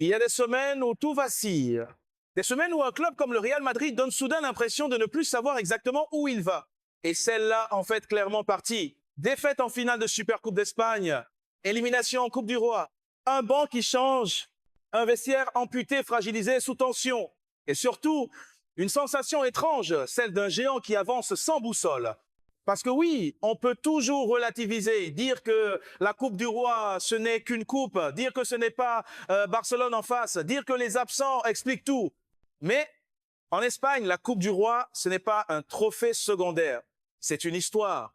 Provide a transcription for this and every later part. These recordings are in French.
Il y a des semaines où tout vacille. Des semaines où un club comme le Real Madrid donne soudain l'impression de ne plus savoir exactement où il va. Et celle-là en fait clairement partie. Défaite en finale de Supercoupe d'Espagne, élimination en Coupe du Roi, un banc qui change, un vestiaire amputé, fragilisé, sous tension. Et surtout, une sensation étrange, celle d'un géant qui avance sans boussole. Parce que oui, on peut toujours relativiser, dire que la Coupe du Roi, ce n'est qu'une coupe, dire que ce n'est pas Barcelone en face, dire que les absents expliquent tout. Mais en Espagne, la Coupe du Roi, ce n'est pas un trophée secondaire. C'est une histoire,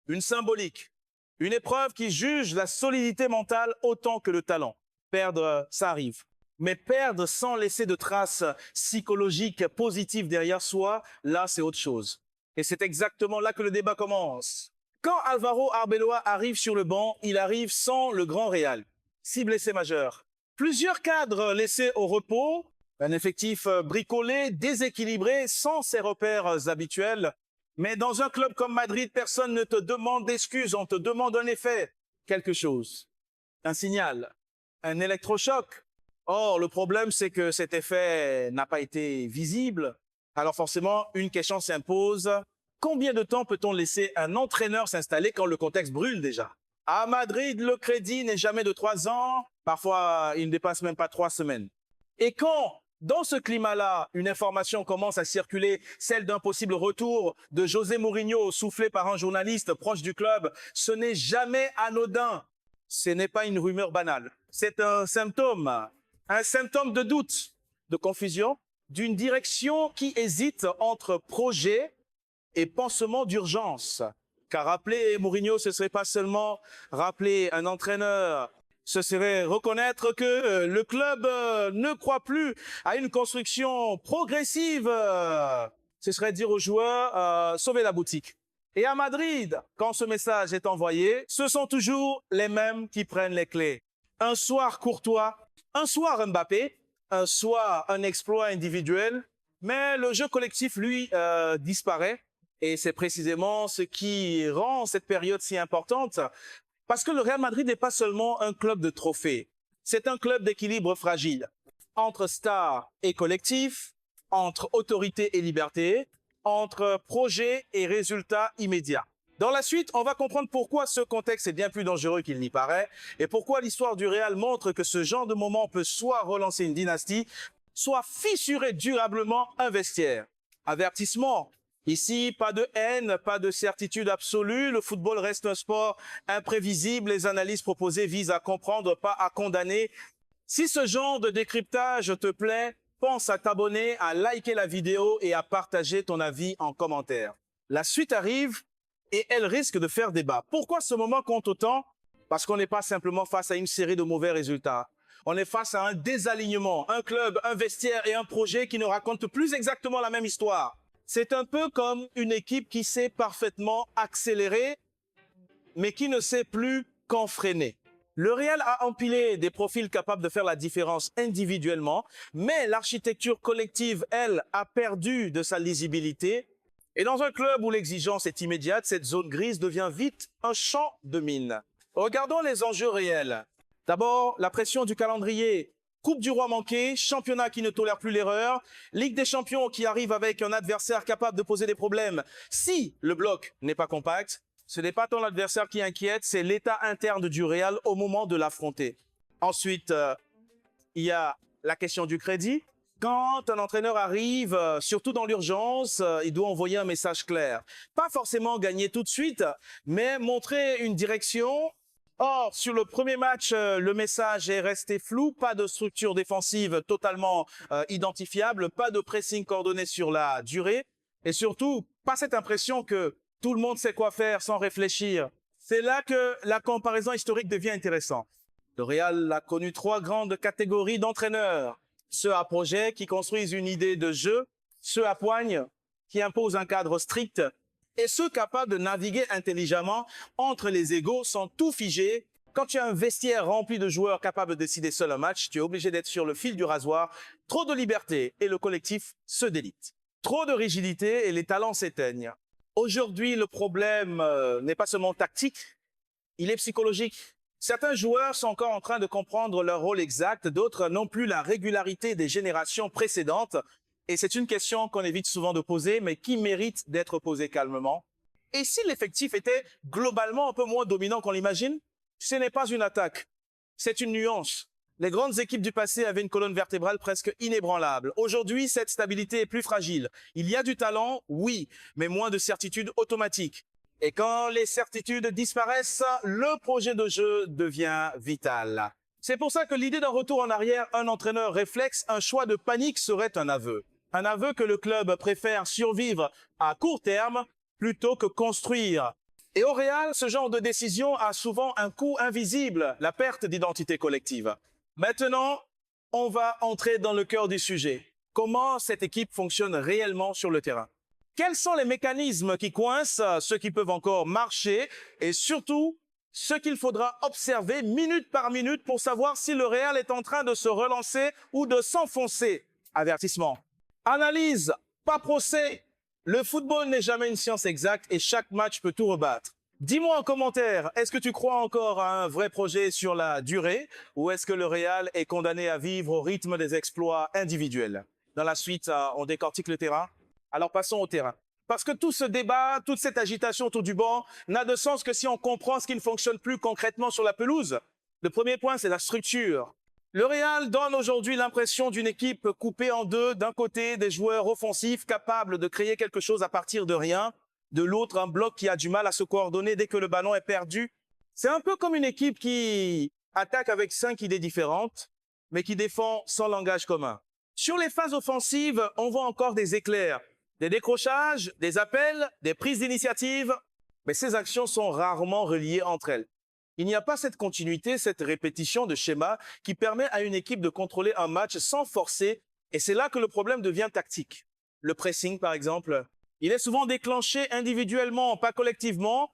une symbolique, une épreuve qui juge la solidité mentale autant que le talent. Perdre, ça arrive. Mais perdre sans laisser de traces psychologiques positives derrière soi, là, c'est autre chose. Et c'est exactement là que le débat commence. Quand Alvaro Arbeloa arrive sur le banc, il arrive sans le grand Real. 6 blessés majeurs. Plusieurs cadres laissés au repos, un effectif bricolé, déséquilibré, sans ses repères habituels. Mais dans un club comme Madrid, personne ne te demande d'excuses, on te demande un effet, quelque chose, un signal, un électrochoc. Or, le problème, c'est que cet effet n'a pas été visible. Alors forcément, une question s'impose. Combien de temps peut-on laisser un entraîneur s'installer quand le contexte brûle déjà? À Madrid, le crédit n'est jamais de 3 ans. Parfois, il ne dépasse même pas 3 semaines. Et quand, dans ce climat-là, une information commence à circuler, celle d'un possible retour de José Mourinho soufflé par un journaliste proche du club, ce n'est jamais anodin. Ce n'est pas une rumeur banale. C'est un symptôme de doute, de confusion, d'une direction qui hésite entre projet et pansement d'urgence. Car rappeler Mourinho, ce serait pas seulement rappeler un entraîneur, ce serait reconnaître que le club ne croit plus à une construction progressive. Ce serait dire aux joueurs, sauvez la boutique. Et à Madrid, quand ce message est envoyé, ce sont toujours les mêmes qui prennent les clés. Un soir Courtois, un soir Mbappé, un soir un exploit individuel, mais le jeu collectif, lui, disparaît. Et c'est précisément ce qui rend cette période si importante. Parce que le Real Madrid n'est pas seulement un club de trophées. C'est un club d'équilibre fragile. Entre stars et collectif, entre autorité et liberté, entre projet et résultats immédiats. Dans la suite, on va comprendre pourquoi ce contexte est bien plus dangereux qu'il n'y paraît et pourquoi l'histoire du Real montre que ce genre de moment peut soit relancer une dynastie, soit fissurer durablement un vestiaire. Avertissement. Ici, pas de haine, pas de certitude absolue. Le football reste un sport imprévisible. Les analyses proposées visent à comprendre, pas à condamner. Si ce genre de décryptage te plaît, pense à t'abonner, à liker la vidéo et à partager ton avis en commentaire. La suite arrive et elle risque de faire débat. Pourquoi ce moment compte autant? Parce qu'on n'est pas simplement face à une série de mauvais résultats. On est face à un désalignement, un club, un vestiaire et un projet qui ne racontent plus exactement la même histoire. C'est un peu comme une équipe qui sait parfaitement accélérer, mais qui ne sait plus quand freiner. Le Real a empilé des profils capables de faire la différence individuellement, mais l'architecture collective, elle, a perdu de sa lisibilité. Et dans un club où l'exigence est immédiate, cette zone grise devient vite un champ de mine. Regardons les enjeux réels. D'abord, la pression du calendrier. Coupe du Roi manquée, championnat qui ne tolère plus l'erreur, Ligue des Champions qui arrive avec un adversaire capable de poser des problèmes. Si le bloc n'est pas compact, ce n'est pas tant l'adversaire qui inquiète, c'est l'état interne du Real au moment de l'affronter. Ensuite, il y a la question du crédit. Quand un entraîneur arrive, surtout dans l'urgence, il doit envoyer un message clair. Pas forcément gagner tout de suite, mais montrer une direction. Or, sur le premier match, le message est resté flou, pas de structure défensive totalement identifiable, pas de pressing coordonné sur la durée, et surtout, pas cette impression que tout le monde sait quoi faire sans réfléchir. C'est là que la comparaison historique devient intéressante. Le Real a connu 3 grandes catégories d'entraîneurs. Ceux à projet qui construisent une idée de jeu, ceux à poigne qui imposent un cadre strict, et ceux capables de naviguer intelligemment entre les égos sans tout figer. Quand tu as un vestiaire rempli de joueurs capables de décider seul un match, tu es obligé d'être sur le fil du rasoir. Trop de liberté et le collectif se délite. Trop de rigidité et les talents s'éteignent. Aujourd'hui, le problème n'est pas seulement tactique, il est psychologique. Certains joueurs sont encore en train de comprendre leur rôle exact, d'autres n'ont plus la régularité des générations précédentes. Et c'est une question qu'on évite souvent de poser, mais qui mérite d'être posée calmement. Et si l'effectif était globalement un peu moins dominant qu'on l'imagine? Ce n'est pas une attaque, c'est une nuance. Les grandes équipes du passé avaient une colonne vertébrale presque inébranlable. Aujourd'hui, cette stabilité est plus fragile. Il y a du talent, oui, mais moins de certitude automatique. Et quand les certitudes disparaissent, le projet de jeu devient vital. C'est pour ça que l'idée d'un retour en arrière, un entraîneur réflexe, un choix de panique serait un aveu. Un aveu que le club préfère survivre à court terme plutôt que construire. Et au Real, ce genre de décision a souvent un coût invisible, la perte d'identité collective. Maintenant, on va entrer dans le cœur du sujet. Comment cette équipe fonctionne réellement sur le terrain? Quels sont les mécanismes qui coincent, ceux qui peuvent encore marcher et surtout, ce qu'il faudra observer minute par minute pour savoir si le Real est en train de se relancer ou de s'enfoncer? Avertissement. Analyse, pas procès. Le football n'est jamais une science exacte et chaque match peut tout rebattre. Dis-moi en commentaire, est-ce que tu crois encore à un vrai projet sur la durée ou est-ce que le Real est condamné à vivre au rythme des exploits individuels? Dans la suite, on décortique le terrain. Alors passons au terrain. Parce que tout ce débat, toute cette agitation autour du banc n'a de sens que si on comprend ce qui ne fonctionne plus concrètement sur la pelouse. Le premier point, c'est la structure. Le Real donne aujourd'hui l'impression d'une équipe coupée en deux. D'un côté, des joueurs offensifs capables de créer quelque chose à partir de rien. De l'autre, un bloc qui a du mal à se coordonner dès que le ballon est perdu. C'est un peu comme une équipe qui attaque avec 5 idées différentes, mais qui défend sans langage commun. Sur les phases offensives, on voit encore des éclairs. Des décrochages, des appels, des prises d'initiative, mais ces actions sont rarement reliées entre elles. Il n'y a pas cette continuité, cette répétition de schéma qui permet à une équipe de contrôler un match sans forcer, et c'est là que le problème devient tactique. Le pressing, par exemple, il est souvent déclenché individuellement, pas collectivement.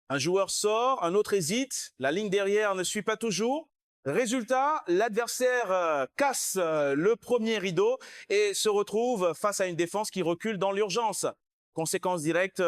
Un joueur sort, un autre hésite, la ligne derrière ne suit pas toujours. Résultat, l'adversaire casse le premier rideau et se retrouve face à une défense qui recule dans l'urgence. Conséquence directe,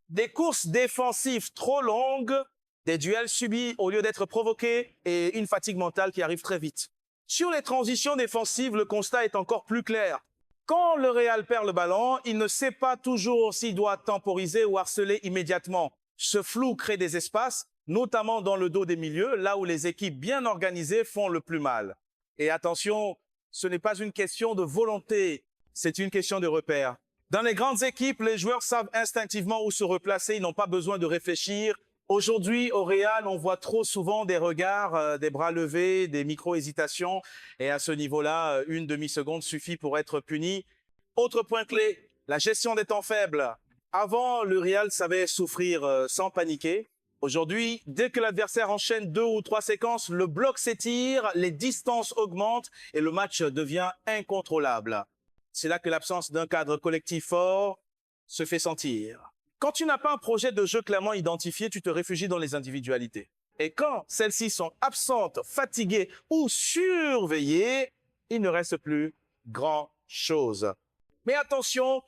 des courses défensives trop longues, des duels subis au lieu d'être provoqués et une fatigue mentale qui arrive très vite. Sur les transitions défensives, le constat est encore plus clair. Quand le Real perd le ballon, il ne sait pas toujours s'il doit temporiser ou harceler immédiatement. Ce flou crée des espaces, notamment dans le dos des milieux, là où les équipes bien organisées font le plus mal. Et attention, ce n'est pas une question de volonté, c'est une question de repère. Dans les grandes équipes, les joueurs savent instinctivement où se replacer, ils n'ont pas besoin de réfléchir. Aujourd'hui, au Real, on voit trop souvent des regards, des bras levés, des micro-hésitations. Et à ce niveau-là, une demi-seconde suffit pour être puni. Autre point clé, la gestion des temps faibles. Avant, le Real savait souffrir sans paniquer. Aujourd'hui, dès que l'adversaire enchaîne 2 ou 3 séquences, le bloc s'étire, les distances augmentent et le match devient incontrôlable. C'est là que l'absence d'un cadre collectif fort se fait sentir. Quand tu n'as pas un projet de jeu clairement identifié, tu te réfugies dans les individualités. Et quand celles-ci sont absentes, fatiguées ou surveillées, il ne reste plus grand-chose. Mais attention,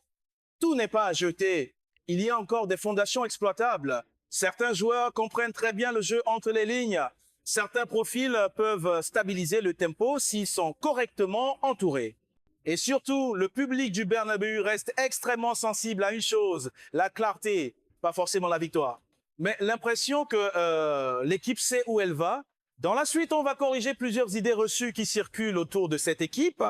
tout n'est pas à jeter. Il y a encore des fondations exploitables. Certains joueurs comprennent très bien le jeu entre les lignes. Certains profils peuvent stabiliser le tempo s'ils sont correctement entourés. Et surtout, le public du Bernabéu reste extrêmement sensible à une chose, la clarté, pas forcément la victoire, mais l'impression que l'équipe sait où elle va. Dans la suite, on va corriger plusieurs idées reçues qui circulent autour de cette équipe,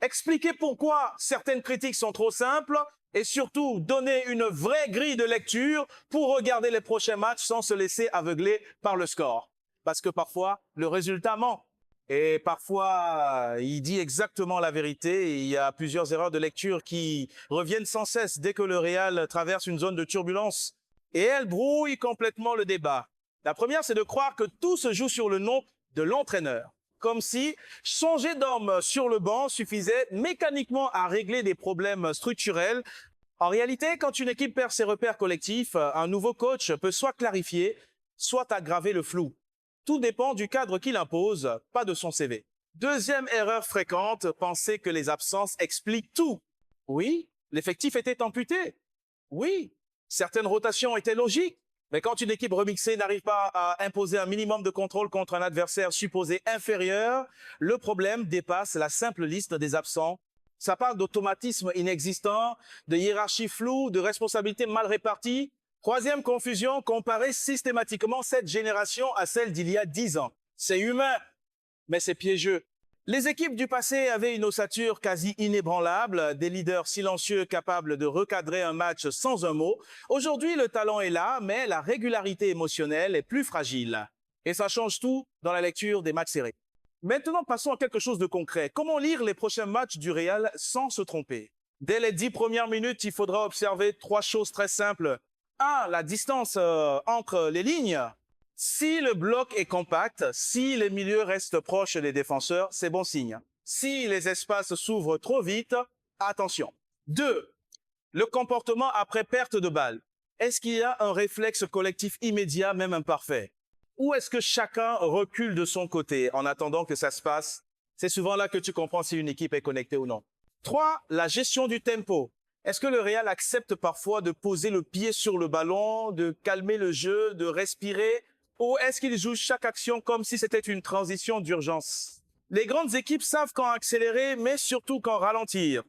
expliquer pourquoi certaines critiques sont trop simples et surtout donner une vraie grille de lecture pour regarder les prochains matchs sans se laisser aveugler par le score. Parce que parfois, le résultat ment. Et parfois, il dit exactement la vérité. Et il y a plusieurs erreurs de lecture qui reviennent sans cesse dès que le Real traverse une zone de turbulence. Et elles brouillent complètement le débat. La première, c'est de croire que tout se joue sur le nom de l'entraîneur. Comme si changer d'homme sur le banc suffisait mécaniquement à régler des problèmes structurels. En réalité, quand une équipe perd ses repères collectifs, un nouveau coach peut soit clarifier, soit aggraver le flou. Tout dépend du cadre qu'il impose, pas de son CV. Deuxième erreur fréquente, penser que les absences expliquent tout. Oui, l'effectif était amputé. Oui, certaines rotations étaient logiques. Mais quand une équipe remixée n'arrive pas à imposer un minimum de contrôle contre un adversaire supposé inférieur, le problème dépasse la simple liste des absents. Ça parle d'automatisme inexistant, de hiérarchie floue, de responsabilités mal réparties. Troisième confusion, comparer systématiquement cette génération à celle d'il y a 10 ans. C'est humain, mais c'est piégeux. Les équipes du passé avaient une ossature quasi inébranlable, des leaders silencieux capables de recadrer un match sans un mot. Aujourd'hui, le talent est là, mais la régularité émotionnelle est plus fragile. Et ça change tout dans la lecture des matchs serrés. Maintenant, passons à quelque chose de concret. Comment lire les prochains matchs du Real sans se tromper? Dès les 10 premières minutes, il faudra observer 3 choses très simples. 1. La distance entre les lignes. Si le bloc est compact, si les milieux restent proches des défenseurs, c'est bon signe. Si les espaces s'ouvrent trop vite, attention. 2. Le comportement après perte de balle. Est-ce qu'il y a un réflexe collectif immédiat, même imparfait? Ou est-ce que chacun recule de son côté en attendant que ça se passe? C'est souvent là que tu comprends si une équipe est connectée ou non. 3. La gestion du tempo. Est-ce que le Real accepte parfois de poser le pied sur le ballon, de calmer le jeu, de respirer? Ou est-ce qu'il joue chaque action comme si c'était une transition d'urgence? Les grandes équipes savent quand accélérer, mais surtout quand ralentir.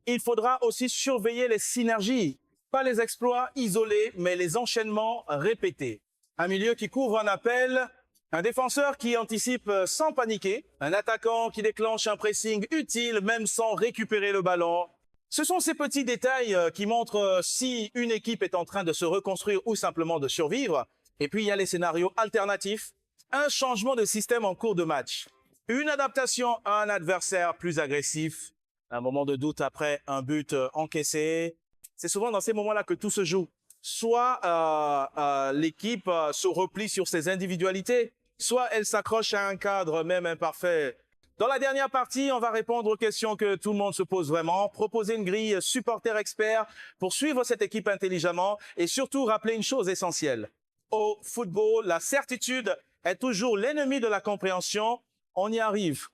Il faudra aussi surveiller les synergies. Pas les exploits isolés, mais les enchaînements répétés. Un milieu qui couvre un appel, un défenseur qui anticipe sans paniquer, un attaquant qui déclenche un pressing utile même sans récupérer le ballon. Ce sont ces petits détails qui montrent si une équipe est en train de se reconstruire ou simplement de survivre. Et puis, il y a les scénarios alternatifs, un changement de système en cours de match, une adaptation à un adversaire plus agressif, un moment de doute après un but encaissé. C'est souvent dans ces moments-là que tout se joue. Soit l'équipe se replie sur ses individualités, soit elle s'accroche à un cadre même imparfait. Dans la dernière partie, on va répondre aux questions que tout le monde se pose vraiment, proposer une grille supporter expert pour suivre cette équipe intelligemment et surtout rappeler une chose essentielle. Au football, la certitude est toujours l'ennemi de la compréhension. On y arrive